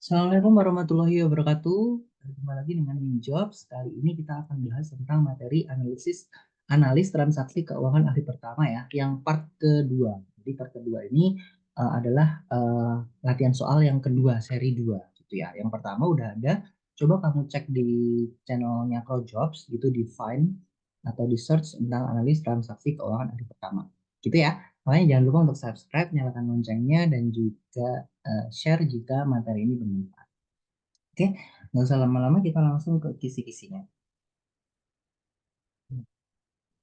Assalamualaikum warahmatullahi wabarakatuh. Jumpa lagi dengan Jobs. Kali ini kita akan bahas tentang materi analis transaksi keuangan hari pertama ya, yang part kedua. Jadi part kedua ini adalah latihan soal yang kedua, seri 2 gitu ya. Yang pertama udah ada, coba kamu cek di channelnya Jobs gitu di find atau di search tentang analis transaksi keuangan hari pertama. Gitu ya. Makanya jangan lupa untuk subscribe, nyalakan loncengnya, dan juga share jika materi ini bermanfaat. Oke, nggak usah lama-lama, kita langsung ke kisi-kisinya.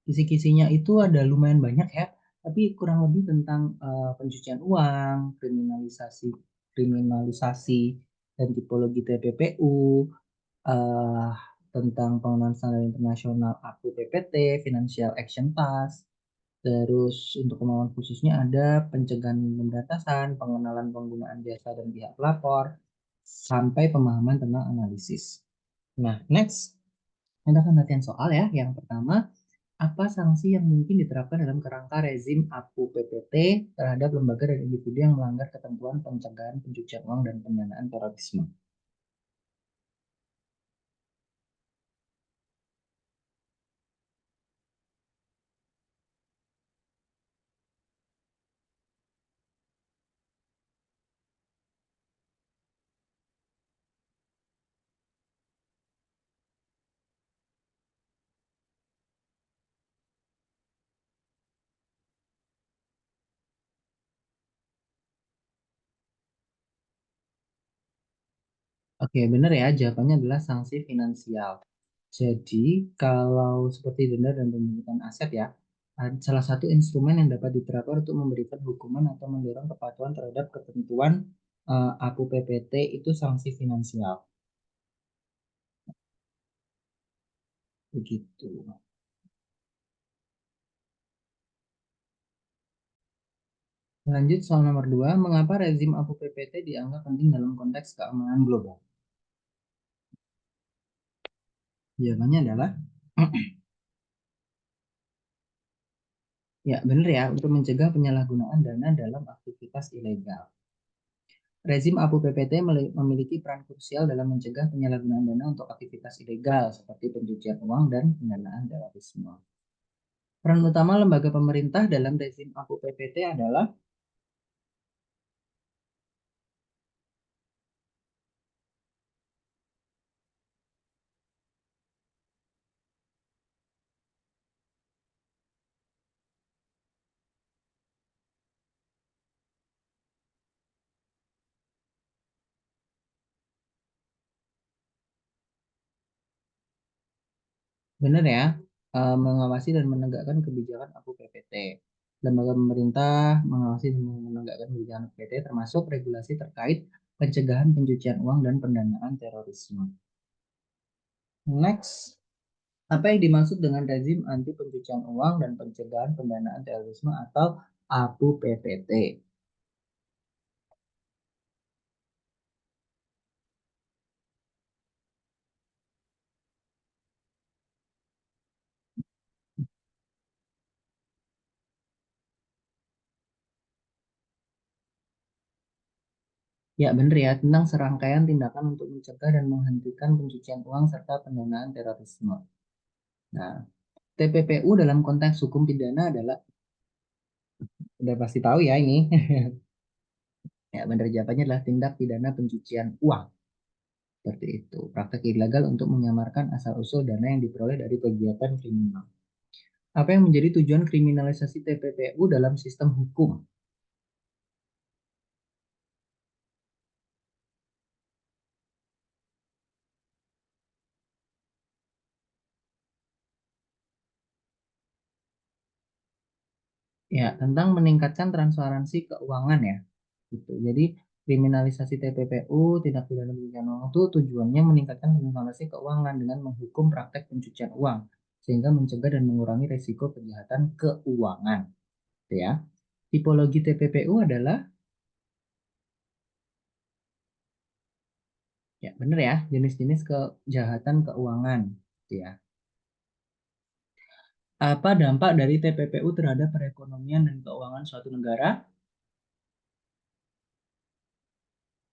Kisi-kisinya itu ada lumayan banyak ya, tapi kurang lebih tentang pencucian uang, kriminalisasi dan tipologi TPPU, eh, tentang pengenalan standar internasional AKU PPT, Financial Action Task. Terus untuk kemauan khususnya ada pencegahan pemberantasan, pengenalan penggunaan jasa dan pihak pelapor, sampai pemahaman tentang analisis. Nah, next, kita akan latihan soal ya. Yang pertama, apa sanksi yang mungkin diterapkan dalam kerangka rezim APU PPT terhadap lembaga dan individu yang melanggar ketentuan pencegahan pencucian uang dan pendanaan terorisme? Oke, benar ya. Jawabannya adalah sanksi finansial. Jadi, kalau seperti denda dan pembentukan aset ya, salah satu instrumen yang dapat diterapkan untuk memberikan hukuman atau mendorong kepatuhan terhadap ketentuan APU PPT itu sanksi finansial. Begitu. Lanjut soal nomor 2, mengapa rezim APU PPT dianggap penting dalam konteks keamanan global? Jawabannya adalah ya, benar ya, untuk mencegah penyalahgunaan dana dalam aktivitas ilegal. Rezim APU PPT memiliki peran krusial dalam mencegah penyalahgunaan dana untuk aktivitas ilegal seperti pencucian uang dan pendanaan terorisme. Peran utama lembaga pemerintah dalam rezim APU PPT adalah benar ya, mengawasi dan menegakkan kebijakan APU PPT. Lembaga pemerintah mengawasi dan menegakkan kebijakan PPT termasuk regulasi terkait pencegahan pencucian uang dan pendanaan terorisme. Next, apa yang dimaksud dengan rezim anti pencucian uang dan pencegahan pendanaan terorisme atau APU PPT? Ya, benar ya, tentang serangkaian tindakan untuk mencegah dan menghentikan pencucian uang serta pendanaan terorisme. Nah, TPPU dalam konteks hukum pidana adalah, udah pasti tahu ya ini. Ya, benar, jawabannya adalah tindak pidana pencucian uang. Seperti itu. Praktek ilegal untuk menyamarkan asal-usul dana yang diperoleh dari kegiatan kriminal. Apa yang menjadi tujuan kriminalisasi TPPU dalam sistem hukum? Ya, tentang meningkatkan transparansi keuangan ya. Gitu. Jadi, kriminalisasi TPPU, tindak pidana pencucian uang itu tujuannya meningkatkan transparansi keuangan dengan menghukum praktek pencucian uang sehingga mencegah dan mengurangi risiko kejahatan keuangan. Gitu ya. Tipologi TPPU adalah ya benar ya, jenis-jenis kejahatan keuangan. Gitu ya. Apa dampak dari TPPU terhadap perekonomian dan keuangan suatu negara?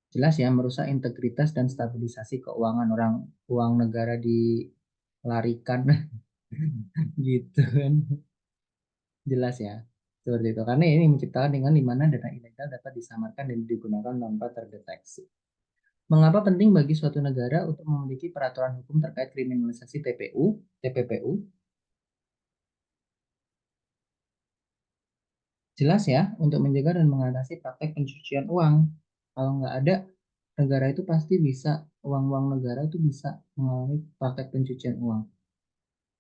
Jelas ya, merusak integritas dan stabilisasi keuangan orang, uang negara dilarikan gitu kan. Jelas ya, seperti itu. Karena ini menciptakan dengan di mana dana ilegal dapat disamarkan dan digunakan tanpa terdeteksi. Mengapa penting bagi suatu negara untuk memiliki peraturan hukum terkait kriminalisasi TPPU? Jelas ya, untuk mencegah dan mengatasi praktek pencucian uang. Kalau nggak ada, negara itu pasti bisa, uang-uang negara itu bisa mengalami praktek pencucian uang.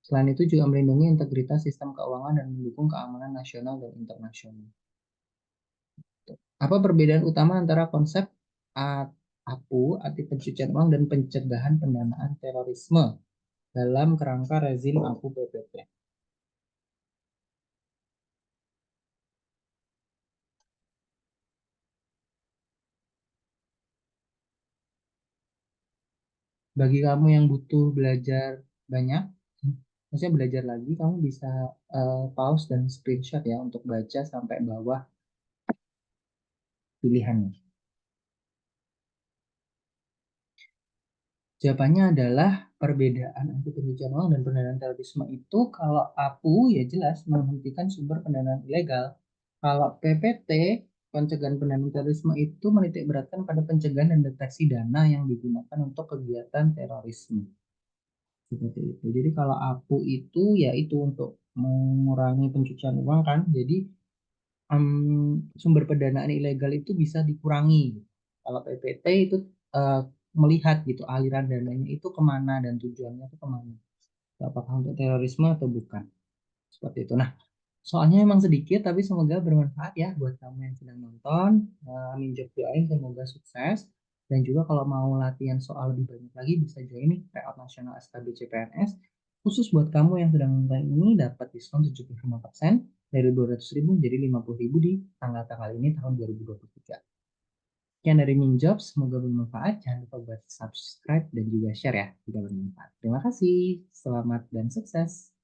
Selain itu juga melindungi integritas sistem keuangan dan mendukung keamanan nasional dan internasional. Apa perbedaan utama antara konsep APU, anti pencucian uang, dan pencegahan pendanaan terorisme dalam kerangka rezim APU PPT? Bagi kamu yang butuh belajar banyak, maksudnya belajar lagi, kamu bisa pause dan screenshot ya untuk baca sampai bawah pilihannya. Jawabannya adalah perbedaan anti pencucian uang dan pendanaan terorisme itu kalau APU ya jelas menghentikan sumber pendanaan ilegal. Kalau PPT, pencegahan pendanaan terorisme itu menitik beratkan pada pencegahan dan deteksi dana yang digunakan untuk kegiatan terorisme. Seperti itu. Jadi kalau APU itu ya itu untuk mengurangi pencucian uang kan. Jadi sumber pendanaan ilegal itu bisa dikurangi. Kalau PPT itu eh, melihat gitu aliran dananya itu kemana dan tujuannya itu kemana. Apakah untuk terorisme atau bukan. Seperti itu. Nah, soalnya memang sedikit tapi semoga bermanfaat ya buat kamu yang sedang nonton. Amin job doain semoga sukses. Dan juga kalau mau latihan soal lebih banyak lagi bisa join nih Tryout Nasional SKB CPNS. Khusus buat kamu yang sedang nonton ini dapat diskon 75% dari 200.000 jadi 50.000 di tanggal-tanggal ini tahun 2023. Sekian dari Minjob, semoga bermanfaat. Jangan lupa buat subscribe dan juga share ya jika bermanfaat. Terima kasih, selamat dan sukses.